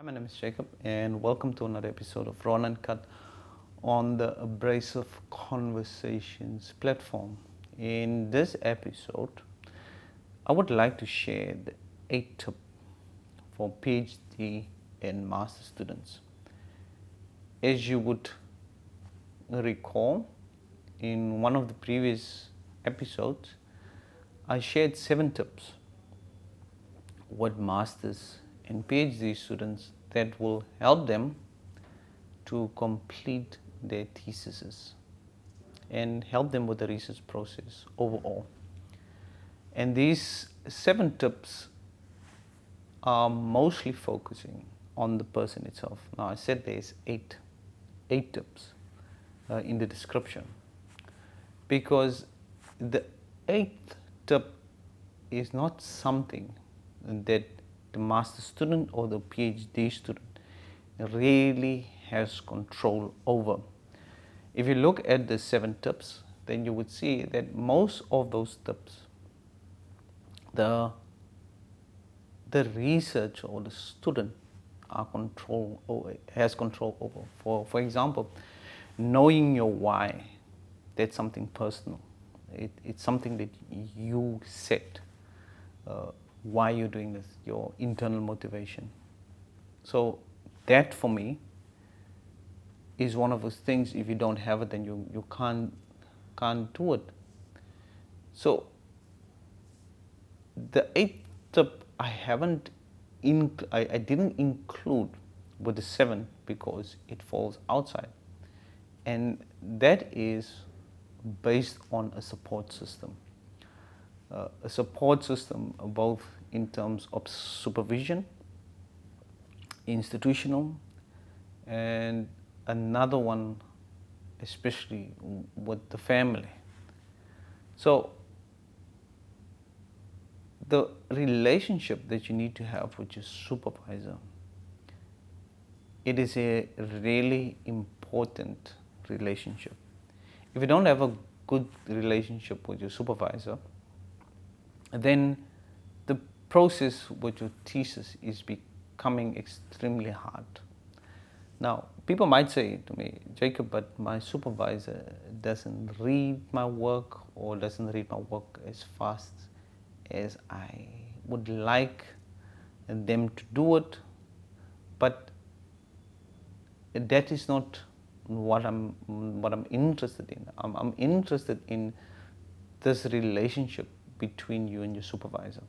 My name is Jacob, and welcome to another episode of Uncut on the Abrasive Conversations platform. In this episode, I would like to share the 8 tips for PhD and master students. As you would recall, in one of the previous episodes, I shared 7 tips with masters and PhD students that will help them to complete their theses and help them with the research process overall. And these 7 tips are mostly focusing on the person itself. Now, I said there's eight tips in the description, because the 8th tip is not something that the master student or the PhD student really has control over. If you look at the 7 tips, then you would see that most of those tips, the research or the student has control over. For example, knowing your why, that's something personal. It's something that you set. Why you're doing this, your internal motivation. So that for me is one of those things. If you don't have it, then you can't do it. So the 8th tip I didn't include with the 7 because it falls outside, and that is based on a support system. A support system both in terms of supervision, institutional, and another one especially with the family. So the relationship that you need to have with your supervisor, it is a really important relationship. If you don't have a good relationship with your supervisor, then the process with your thesis is becoming extremely hard. Now, people might say to me, Jacob, but my supervisor doesn't read my work or doesn't read my work as fast as I would like them to do it. But that is not what I'm interested in. I'm interested in this relationship between you and your supervisor.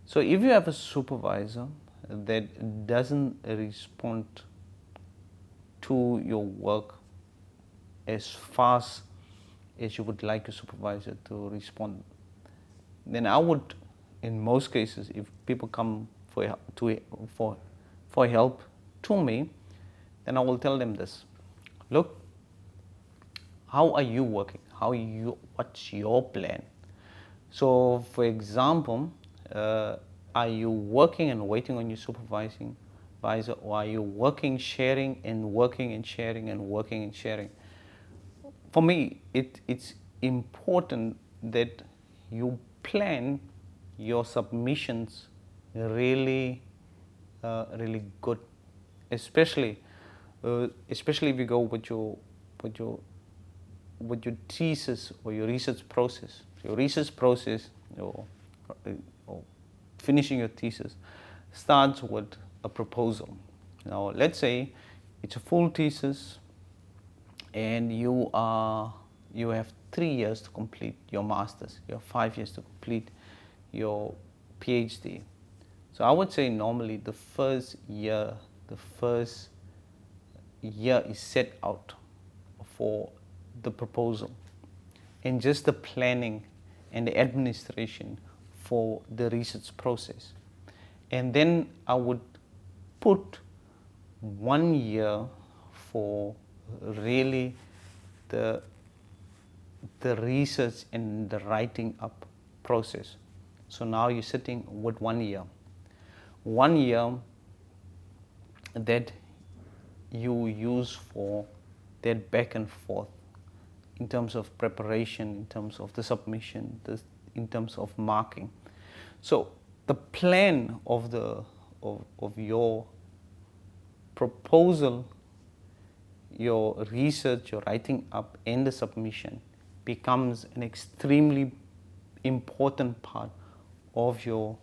So if you have a supervisor that doesn't respond to your work as fast as you would like your supervisor to respond, then I would, in most cases, if people come for help to me, then I will tell them this: look, how are you working? What's your plan? So, for example, are you working and waiting on your supervisor, or are you working, sharing, and working and sharing and working and sharing? For me, it's important that you plan your submissions really good, especially if you go with your thesis or your research process. Your research process, or finishing your thesis, starts with a proposal. Now, let's say it's a full thesis, and you have 3 years to complete your master's. You have 5 years to complete your PhD. So I would say normally the first year is set out for the proposal and just the planning and the administration for the research process. And then I would put 1 year for really the research and the writing up process. So now you're sitting with 1 year. 1 year that you use for that back and forth in terms of preparation, in terms of the submission, in terms of marking. So the plan of your proposal, your research, your writing up, and the submission becomes an extremely important part of your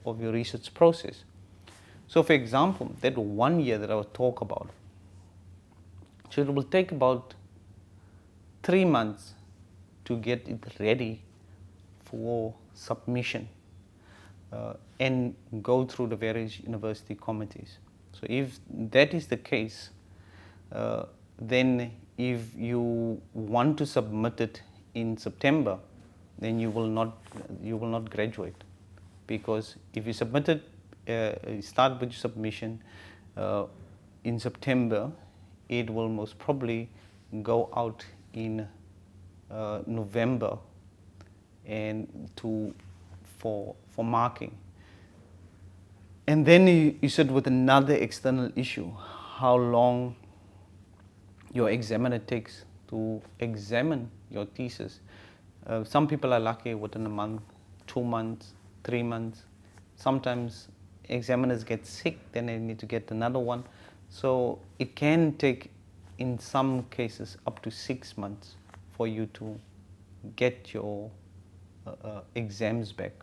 research process. So, for example, that 1 year that I will talk about, so it will take about 3 months to get it ready for submission and go through the various university committees. So if that is the case, then if you want to submit it in September, then you will not graduate, because if you submit it, you start with your submission in September, it will most probably go out in November and for marking. And then you sit with another external issue: how long your examiner takes to examine your thesis. Some people are lucky within a month, 2 months, 3 months. Sometimes examiners get sick, then they need to get another one. So it can take, in some cases, up to 6 months for you to get your exams back.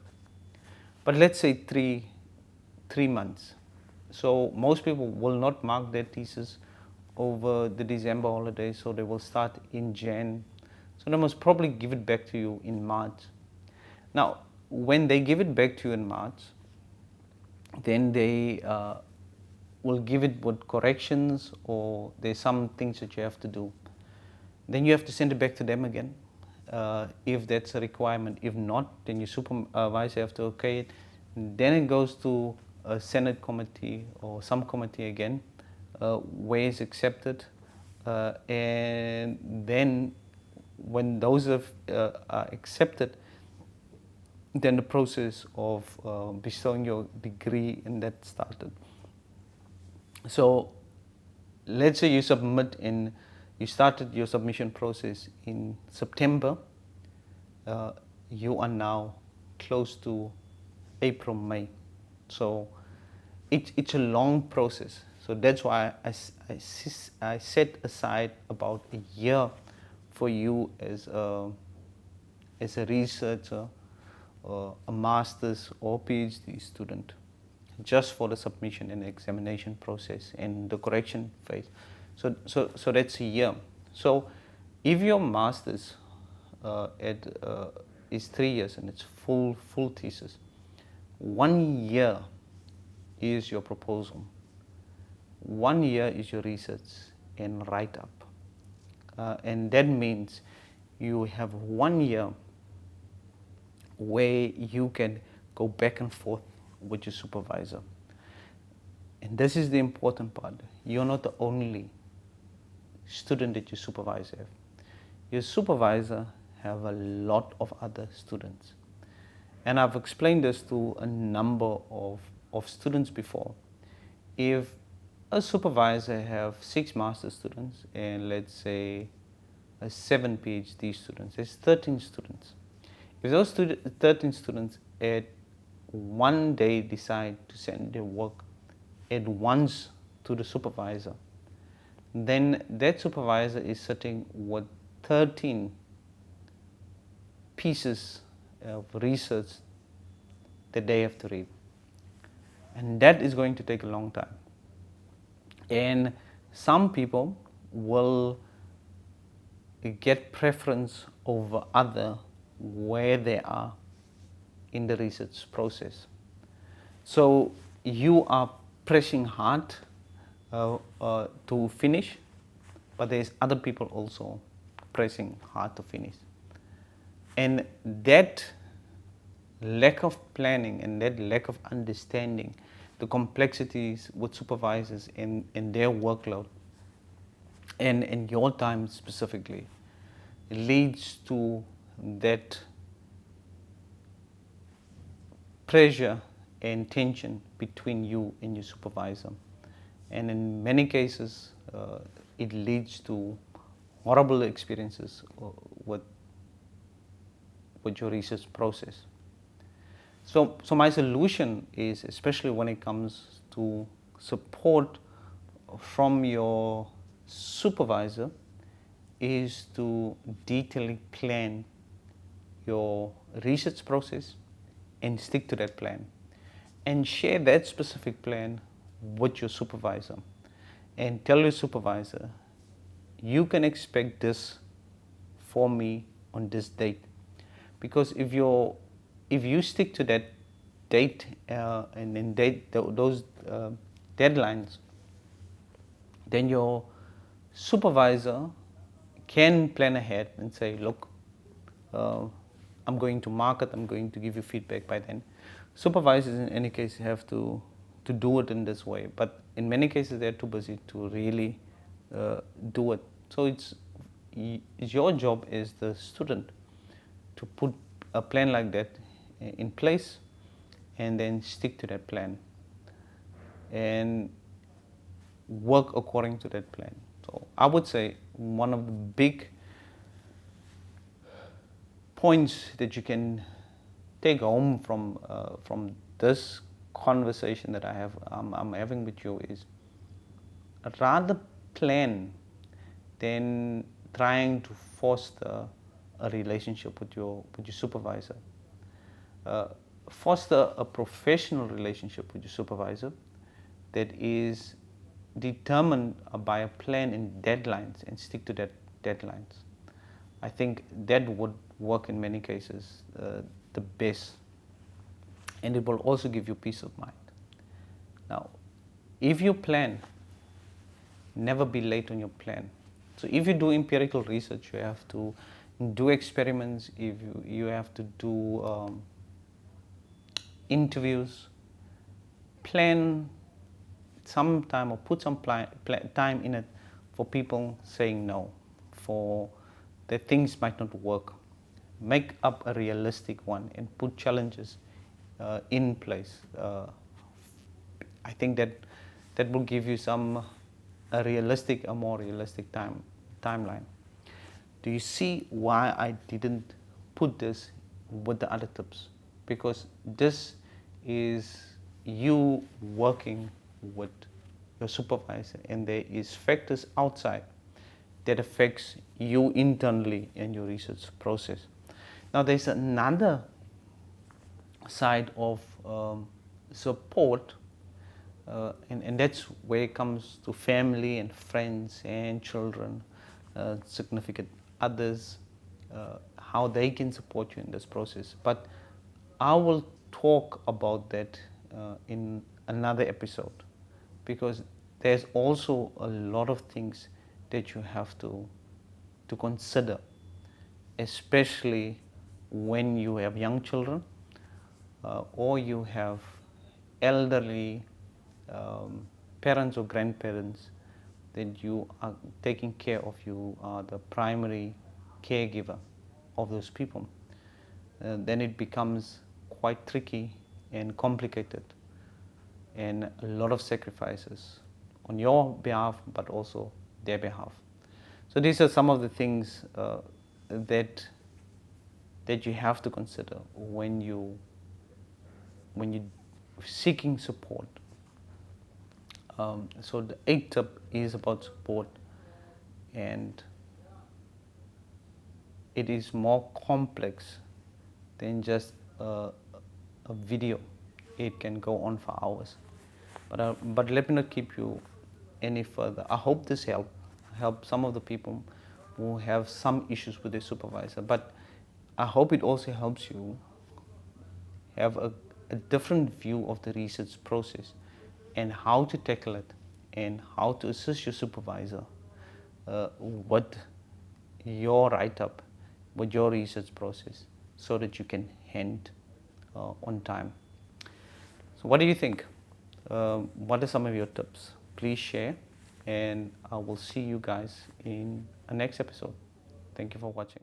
But let's say three months. So most people will not mark their thesis over the December holidays, so they will start in Jan. So they must probably give it back to you in March. Now, when they give it back to you in March, then they will give it with corrections, or there's some things that you have to do. Then you have to send it back to them again, if that's a requirement. If not, then your supervisor have to okay it. Then it goes to a Senate committee or some committee again, where it's accepted, and then when those are accepted, then the process of bestowing your degree, and that started. So let's say you started your submission process in September, you are now close to April, May. So it's a long process. So that's why I set aside about a year for you as a researcher, a master's or PhD student, just for the submission and examination process and the correction phase. So that's a year. So if your master's is 3 years and it's full thesis, 1 year is your proposal, 1 year is your research and write-up, and that means you have 1 year where you can go back and forth with your supervisor. And this is the important part. You're not the only student that your supervisor have. Your supervisor have a lot of other students. And I've explained this to a number of students before. If a supervisor have 6 master students and let's say 7 PhD students, there's 13 students. If those 13 students at one day decide to send their work at once to the supervisor, then that supervisor is sitting with 13 pieces of research that they have to read. And that is going to take a long time. And some people will get preference over other where they are in the research process. So you are pressing hard to finish, but there's other people also pressing hard to finish. And that lack of planning and that lack of understanding the complexities with supervisors and their workload and your time specifically leads to that pressure and tension between you and your supervisor. And in many cases, it leads to horrible experiences with your research process. So my solution is, especially when it comes to support from your supervisor is to detailedly plan your research process and stick to that plan, and share that specific plan with your supervisor, and tell your supervisor, you can expect this for me on this date. Because if you stick to that date and then those deadlines, then your supervisor can plan ahead and say, look, I'm going to market, I'm going to give you feedback by then. Supervisors in any case have to do it in this way, but in many cases they're too busy to really do it. So it's your job as the student to put a plan like that in place and then stick to that plan and work according to that plan. So I would say one of the big points that you can take home from this conversation that I'm having with you is rather plan than trying to foster a relationship with your supervisor. Foster a professional relationship with your supervisor that is determined by a plan and deadlines, and stick to that deadlines. I think that would work in many cases the best, and it will also give you peace of mind. Now, if you plan, never be late on your plan. So if you do empirical research, you have to do experiments, if you have to do interviews, plan some time or put some time in it for people saying no, for that things might not work. Make up a realistic one and put challenges in place. I think that will give you a more realistic timeline. Do you see why I didn't put this with the other tips? Because this is you working with your supervisor, and there is factors outside that affects you internally in your research process. Now there's another side of support, and that's where it comes to family and friends and children, significant others, how they can support you in this process. But I will talk about that in another episode, because there's also a lot of things that you have to consider, especially when you have young children or you have elderly parents or grandparents that you are taking care of. You are the primary caregiver of those people. Then it becomes quite tricky and complicated, and a lot of sacrifices on your behalf, but also their behalf. So these are some of the things that you have to consider when you're seeking support. So the 8th tip is about support, and it is more complex than just a video. It can go on for hours. But let me not keep you any further. I hope this help some of the people who have some issues with their supervisor. But I hope it also helps you have a different view of the research process and how to tackle it, and how to assist your supervisor with your write-up, with your research process, so that you can end on time. So what do you think? What are some of your tips? Please share, and I will see you guys in a next episode. Thank you for watching.